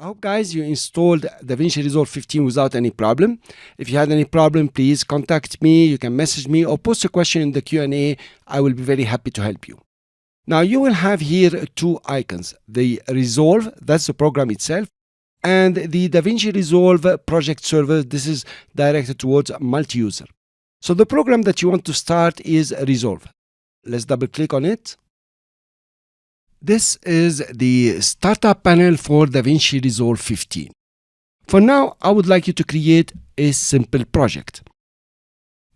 I hope, guys, you installed DaVinci Resolve 15 without any problem. If you had any problem, please contact me. You can message me or post a question in the Q&A. I will be very happy to help you. Now, you will have here two icons. The Resolve, that's the program itself, and the DaVinci Resolve project server. This is directed towards multi-user. So the program that you want to start is Resolve. Let's double click on it. This is the startup panel for DaVinci Resolve 15. For now, I would like you to create a simple project.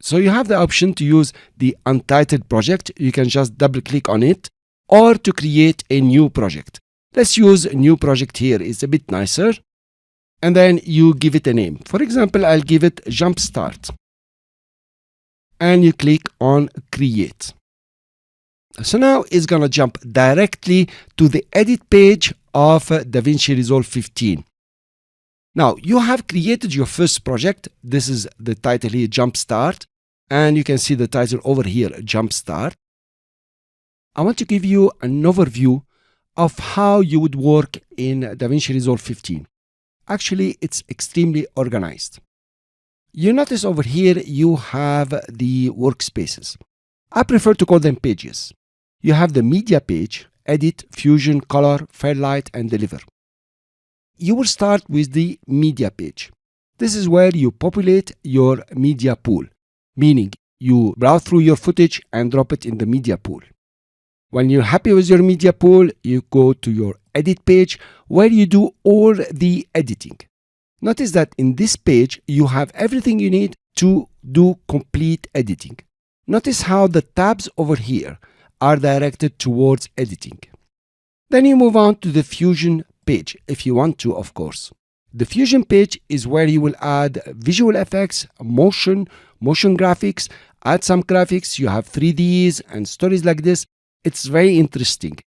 So you have the option to use the untitled project. You can just double click on it, or to create a new project. Let's use a new project here. It's a bit nicer. And then you give it a name. For example, I'll give it Jumpstart. And you click on Create. So now it's going to jump directly to the edit page of DaVinci Resolve 15. Now, you have created your first project. This is the title here, Jumpstart. And you can see the title over here, Jumpstart. I want to give you an overview of how you would work in DaVinci Resolve 15. Actually, it's extremely organized. You notice over here you have the workspaces. I prefer to call them pages. You have the media page, edit, fusion, color, fairlight, and deliver. You will start with the media page. This is where you populate your media pool, meaning you browse through your footage and drop it in the media pool. When you're happy with your media pool, you go to your edit page where you do all the editing. Notice that in this page, you have everything you need to do complete editing. Notice how the tabs over here are directed towards editing. Then you move on to the Fusion page, if you want to, of course. The Fusion page is where you will add visual effects, motion graphics, add some graphics. You have 3Ds and stories like this. It's very interesting.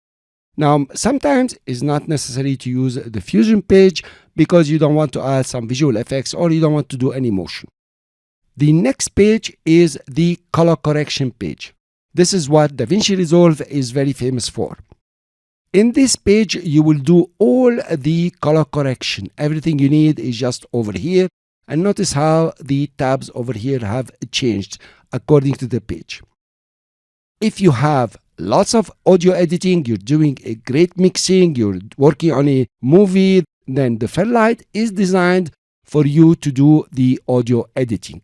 Now, sometimes it's not necessary to use the Fusion page because you don't want to add some visual effects or you don't want to do any motion. The next page is the color correction page. This is what DaVinci Resolve is very famous for. In this page, you will do all the color correction. Everything you need is just over here. And notice how the tabs over here have changed according to the page. If you have lots of audio editing, you're doing a great mixing, you're working on a movie, then the Fairlight is designed for you to do the audio editing.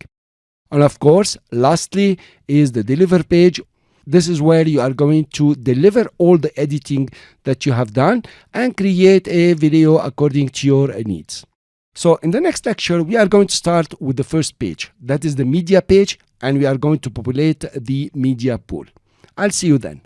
And of course, lastly is the deliver page. This is where you are going to deliver all the editing that you have done and create a video according to your needs. So in the next lecture, we are going to start with the first page. That is the media page, and we are going to populate the media pool. I'll see you then.